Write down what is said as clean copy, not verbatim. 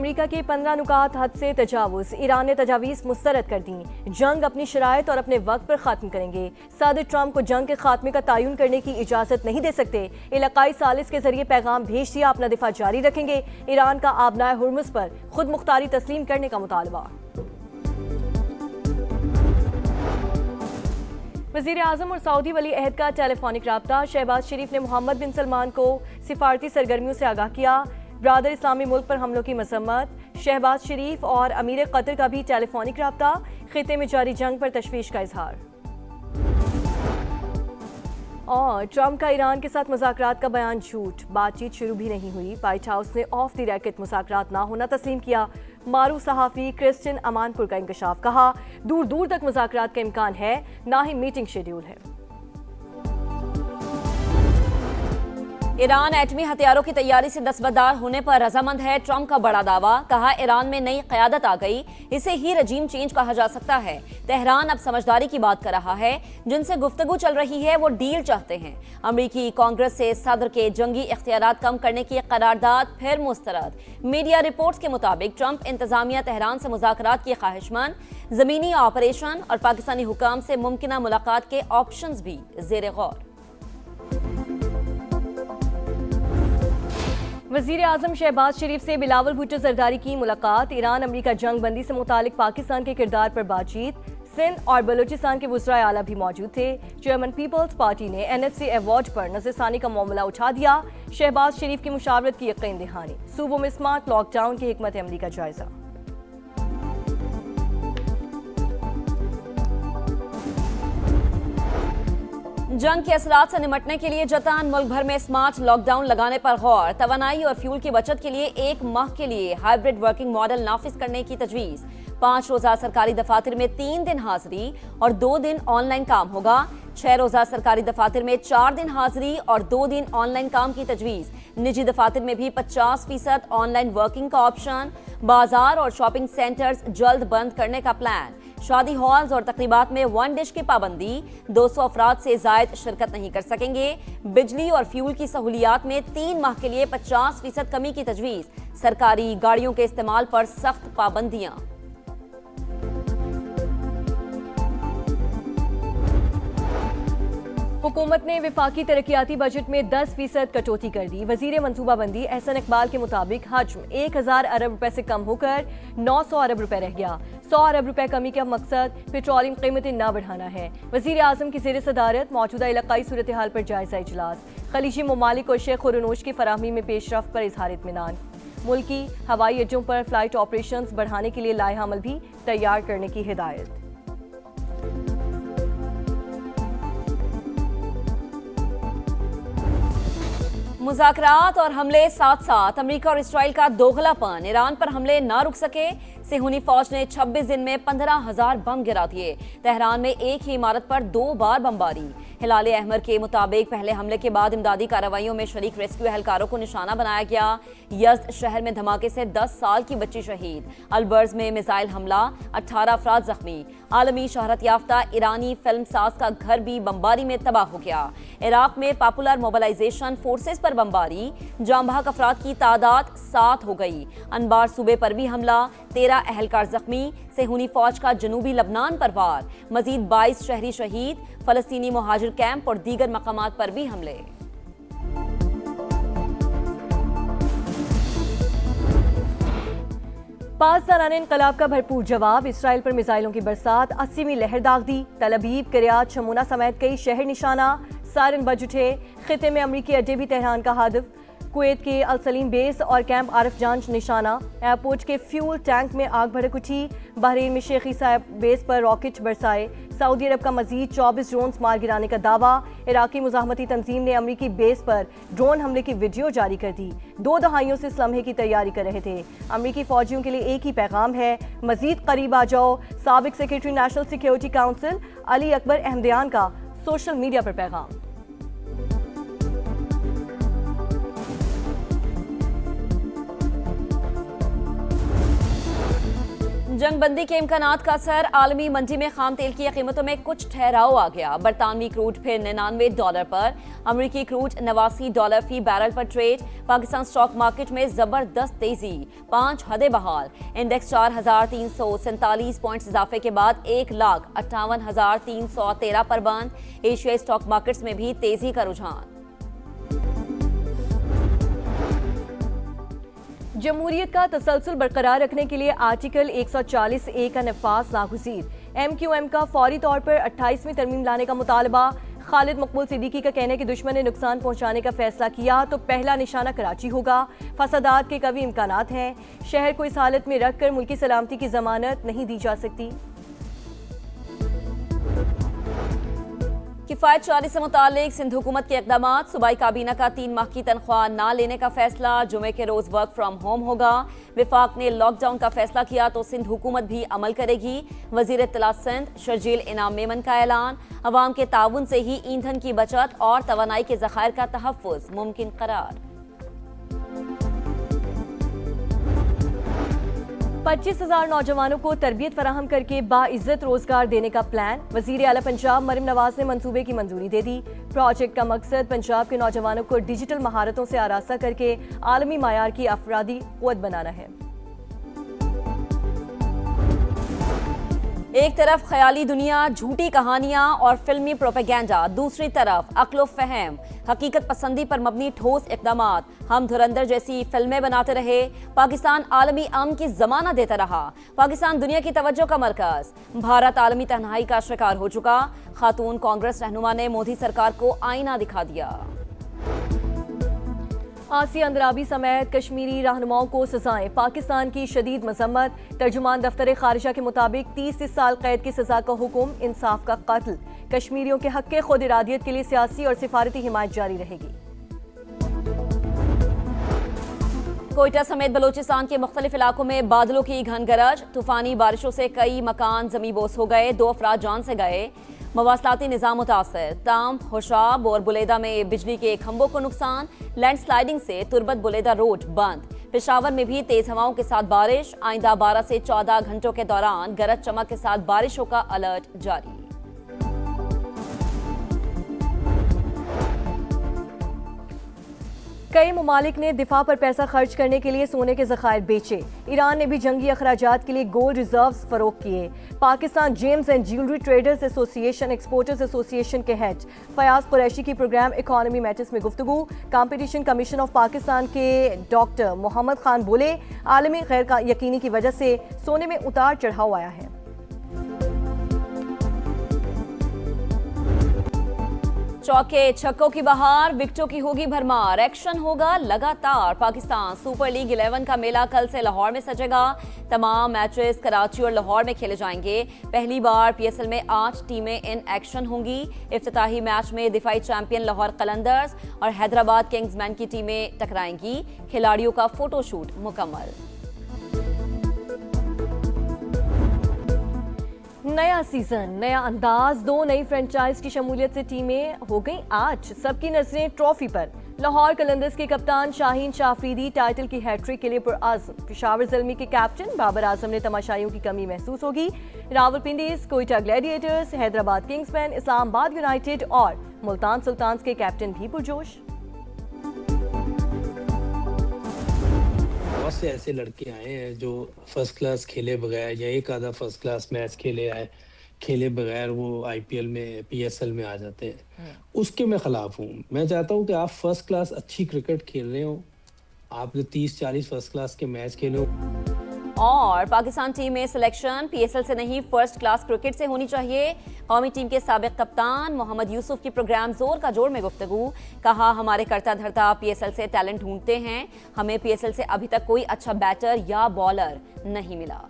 America के 15 नुकात हद से तजावुज, ईरान ने तजावीज़ मुस्तरद कर दी। जंग अपनी शराइत और अपने वक्त पर खात्म करेंगे। सदर ट्रंप को जंग के खात्मे का तयन करने की इजाजत नहीं दे सकते। इलाकाई सालिस के जरिए पैगाम भेज दिया, अपना दिफा जारी रखेंगे। ईरान का आबनाए हुर्मुज़ पर खुद मुख्तारी तस्लीम करने का मुतालबा। वज़ीर आज़म और सऊदी वली अहद का टेलीफोनिक राब्ता। शहबाज शरीफ ने मोहम्मद बिन सलमान को सिफारती सरगर्मियों से आगाह किया। ब्रादर इस्लामी मुल्क पर हमलों की मसम्मत। शहबाज शरीफ और अमीर कतर का भी टेलीफोनिक राब्ता। खिते में जारी जंग पर तशवीश का इजहार। और ट्रंप का ईरान के साथ मुज़ाकरात का बयान झूठ, बातचीत शुरू भी नहीं हुई। व्हाइट हाउस ने ऑफ द रैकेट मुज़ाकरात ना होना तस्लीम किया। मारूफ सहाफ़ी क्रिस्टियन अमानपुर का इंकशाफ, कहा दूर दूर तक मुज़ाकरात का इम्कान है, ना ही मीटिंग शेड्यूल है। ईरान एटमी हथियारों की तैयारी से दस्तबरदार होने पर रजामंद है। ट्रंप का बड़ा दावा, कहा ईरान में नई क़यादत आ गई, इसे ही रजीम चेंज कहा जा सकता है। तेहरान अब समझदारी की बात कर रहा है, जिनसे गुफ्तगू चल रही है वो डील चाहते हैं। अमरीकी कांग्रेस से सदर के जंगी इख्तियारात कम करने की करारदाद फिर मुस्तरद। मीडिया रिपोर्ट्स के मुताबिक ट्रंप इंतजामिया तेहरान से मुज़ाकरात की ख्वाहिशमंद। ज़मीनी ऑपरेशन और पाकिस्तानी हुकाम से मुमकिना मुलाकात के ऑप्शंस भी ज़ेर गौर। वज़ीर आज़म शहबाज शरीफ से बिलावल भुट्टो जरदारी की मुलाकात। ईरान अमरीका जंग बंदी से मुतालिक पाकिस्तान के किरदार पर बातचीत। सिंध और बलूचिस्तान के वज़राए आला भी मौजूद थे। चेयरमैन पीपल्स पार्टी ने NFC अवार्ड पर नज़रसानी का मामला उठा दिया। शहबाज शरीफ की मुशावरत की यकीन दहानी। सूबों में स्मार्ट लॉकडाउन की हिकमत अमली का जायजा। जंग के असरात से निमटने के लिए जतान। मुल्क भर में स्मार्ट लॉकडाउन लगाने पर गौर। तवानाई और फ्यूल की बचत के लिए 1 माह के लिए हाइब्रिड वर्किंग मॉडल नाफिज करने की तजवीज़। 5 रोज़ा सरकारी दफातर में 3 दिन हाजिरी और 2 दिन ऑनलाइन काम होगा। 6 रोज़ा सरकारी दफातर में 4 दिन हाजिरी और 2 दिन ऑनलाइन काम की तजवीज़। निजी दफातर में भी 50% ऑनलाइन वर्किंग का ऑप्शन। बाजार और शॉपिंग सेंटर्स जल्द बंद करने का प्लान। शादी हॉल्स और तकरीबात में 1 डिश की पाबंदी। 200 अफराद से जायद शिरकत नहीं कर सकेंगे। बिजली और फ्यूल की सहूलियात में 3 माह के लिए 50% कमी की तजवीज़। सरकारी गाड़ियों के इस्तेमाल पर सख्त पाबंदियां। हुकूमत ने विफाकी तरक्याती बजट में 10% कटौती कर दी। वजीर मनसूबाबंदी एहसन इकबाल के मुताबिक हजम 1000 अरब रुपए से कम होकर 900 अरब रुपए रह गया। 100 अरब रुपए कमी का मकसद पेट्रोलियम कीमतें न बढ़ाना है। वजीर आजम की ज़ेर सदारत मौजूदा इलाकाई सूरत हाल पर जायजा इजलास। खलीजी ममालिक और शेख खुरनोश की फराहमी में पेशरफ पर इजहार इत्मीनान। मुल्की हवाई अड्डों पर फ्लाइट ऑपरेशन बढ़ाने के लिए लाइहा अमल भी तैयार करने की हिदायत। मुज़ाकरात और हमले साथ साथ अमेरिका और इसराइल का दोगलापन। ईरान पर हमले ना रुक सके। सेहूनी फौज ने 26 दिन में 15,000 बम गिरा दिए। तेहरान में एक ही इमारत पर 2 बार बमबारी। हिलाल अहमर के मुताबिक पहले हमले के बाद इमदादी कार्रवाइयों में शरीक रेस्क्यू एहलकारों को निशाना बनाया गया। यज़्द शहर में धमाके से 10 साल की बच्ची शहीद। अलबर्ज में मिसाइल हमला, 18 अफराद जख्मी। आलमी शहरत याफ्ता ईरानी फिल्म साज का घर भी बमबारी में तबाह हो गया। इराक में पॉपुलर मोबिलाइजेशन फोर्सेस पर बमबारी। जांबाक अफराद की तादाद 7 हो गई। अनबार सूबे पर भी हमला, 13 एहलकार जख्मी। सेहूनी फौज का जनूबी लबनान पर वार। मजीद 22 शहरी शहीद। फलस्तीनी मुहाजिर कैंप और दीगर मकामात पर भी हमले। पांच सालाना इनकलाब का भरपूर जवाब। इसराइल पर मिसाइलों की बरसात। 80वीं लहर दाग दी। तल अबीब, किरियात शमूना समेत कई शहर निशाना। सायरन बज उठे। खिते में अमरीकी अड्डे भी तेहरान का हदफ। कुवैत के अल सलीम बेस और कैंप आरिफ जांच निशाना। एयरपोर्ट के फ्यूल टैंक में आग भड़क उठी। बहरीन में शेख ईसा बेस पर रॉकेट बरसाए। सऊदी अरब का मजीद 24 ड्रोन मार गिराने का दावा। इराकी मुजाहमती तंजीम ने अमरीकी बेस पर ड्रोन हमले की वीडियो जारी कर दी। 2 दहाइयों से इस लम्हे की तैयारी कर रहे थे। अमरीकी फौजियों के लिए एक ही पैगाम है, मजीद करीब आ जाओ। साबिक secretary national security council Ali Akbar Ahmadian का सोशल मीडिया पर पैगाम। जंगबंदी के इम्कानात का असर, आलमी मंडी में खाम तेल की कीमतों में कुछ ठहराव आ गया। बरतानवी क्रूड फिर $99 पर, अमरीकी क्रूड $89 फी बैरल पर ट्रेड। पाकिस्तान स्टॉक मार्केट में जबरदस्त तेजी, 5 हदें बहाल। इंडेक्स 4,347 पॉइंट्स इजाफे के बाद 1,58,313 पर बंद। एशियाई स्टॉक मार्केट्स में भी तेजी का रुझान। जमहूरियत का तसलसल बरकरार रखने के लिए आर्टिकल 140A का नफाज नागुज़ीर। MQM का फौरी तौर पर 28वीं तरमीम लाने का मुतालबा। खालिद मकबूल सिद्दीकी का कहना है कि दुश्मन ने नुकसान पहुंचाने का फैसला किया तो पहला निशाना कराची होगा। फसादात के कवी इम्कानात हैं। शहर को इस हालत में रखकर मुल्की सलामती की जमानत नहीं दी जा सकती। किफायत चार्ज से मुतालिक सिंध हुकूमत के इक़दामात, सूबाई काबीना का 3 माह की तनख्वाह ना लेने का फैसला। जुमे के रोज वर्क फ्राम होम होगा। विफाक ने लॉकडाउन का फैसला किया तो सिंध हुकूमत भी अमल करेगी। वजीर इत्तलात सिंध शर्जील इनाम मेमन का ऐलान। अवाम के ताउन से ही ईंधन की बचत और तवानाई के ज़खायर का तहफ़्फ़ुज़ मुमकिन करार। 25,000 नौजवानों को तरबियत फराहम करके बाइज्जत रोजगार देने का प्लान। वजीर आला पंजाब मरियम नवाज ने मंसूबे की मंजूरी दे दी। प्रोजेक्ट का मकसद पंजाब के नौजवानों को डिजिटल महारतों से आरास्ता करके आलमी मायार की अफरादी क़ुव्वत बनाना है। एक तरफ ख्याली दुनिया, झूठी कहानियां और फिल्मी प्रोपेगेंडा, दूसरी तरफ अक्लो फहम, हकीकत पसंदी पर मबनी ठोस इक़दामात। हम धुरंधर जैसी फिल्में बनाते रहे, पाकिस्तान आलमी अमन की जमानत देता रहा। पाकिस्तान दुनिया की तवज्जो का मरकज, भारत आलमी तन्हाई का शिकार हो चुका। खातून कांग्रेस रहनुमा ने मोदी सरकार को आईना दिखा दिया। आसिया अंद्राबी समेत कश्मीरी रहनुमाओं को सजाएं, पाकिस्तान की शदीद मजम्मत। तर्जुमान दफ्तर खारिजा के मुताबिक 30 साल कैद की सजा का हुक्म, इंसाफ का कत्ल। कश्मीरियों के हक के खुद इरादियत के लिए सियासी और सिफारती हिमायत जारी रहेगी। कोयटा समेत बलोचिस्तान के मुख्तलिफ इलाकों में बादलों की घन गरज, तूफानी बारिशों से कई मकान ज़मींबोस हो गए, 2 अफराद जान से गए। मवासलाती निज़ाम मुतासर, ताम, होशाब और बुलेदा में बिजली के खंभों को नुकसान। लैंडस्लाइडिंग से तुरबत बुलेदा रोड बंद। पेशावर में भी तेज हवाओं के साथ बारिश। आइंदा 12 से 14 घंटों के दौरान गरज चमक के साथ बारिशों का अलर्ट जारी। कई ममालिक ने दिफा पर पैसा खर्च करने के लिए सोने के ज़खायर बेचे। ईरान ने भी जंगी अखराजात के लिए गोल्ड रिजर्व्स फरोख किए। Pakistan James and jewellery traders association exporters association के हेड फयाज कुरैशी की प्रोग्राम इकॉनमी मैटर्स में गुफ्तगू। कंपटीशन कमीशन ऑफ पाकिस्तान के डॉक्टर मोहम्मद खान बोले, आलमी गैर यकीनी की वजह से सोने में उतार चढ़ाव आया है। चौके छक्कों की बहार, विकेटों की होगी भरमार, एक्शन होगा लगातार। पाकिस्तान सुपर लीग 11 का मेला कल से लाहौर में सजेगा। तमाम मैचेस कराची और लाहौर में खेले जाएंगे। पहली बार PSL में 8 टीमें इन एक्शन होंगी। इफ्तिताही मैच में दिफाई चैंपियन लाहौर कलंदर्स और हैदराबाद किंग्समैन की टीमें टकराएंगी। खिलाड़ियों का फोटोशूट मुकम्मल। नया सीजन, नया अंदाज, 2 नई फ्रेंचाइज की शमूलियत से टीमें हो गई आज। सबकी नजरें ट्रॉफी पर। लाहौर कलंदर्स के कप्तान शाहीन शाफरीदी टाइटल की हैट्रिक के लिए पुरआज़म। पेशावर ज़ल्मी के कैप्टन बाबर आजम ने तमाशाइयों की कमी महसूस होगी। Rawalpindiz, Quetta Gladiators, Hyderabad Kingsmen, Islamabad United और मुल्तान सुल्तान्स के कैप्टन भी पुरजोश। बहुत से ऐसे लड़के आए हैं जो फर्स्ट क्लास खेले बगैर या एक आधा फर्स्ट क्लास मैच खेले बगैर वो IPL में PSL में आ जाते हैं। उसके मैं खिलाफ हूँ। मैं चाहता हूँ कि आप फर्स्ट क्लास अच्छी क्रिकेट खेल रहे हो, आप 30-40 फर्स्ट क्लास के मैच खेले हो। और पाकिस्तान टीम में सिलेक्शन PSL से नहीं, फर्स्ट क्लास क्रिकेट से होनी चाहिए। कौमी टीम के साबिक कप्तान मोहम्मद यूसुफ की प्रोग्राम जोर का जोर में गुफ्तगू। कहा, हमारे करता धरता PSL से टैलेंट ढूंढते हैं, हमें PSL से अभी तक कोई अच्छा बैटर या बॉलर नहीं मिला।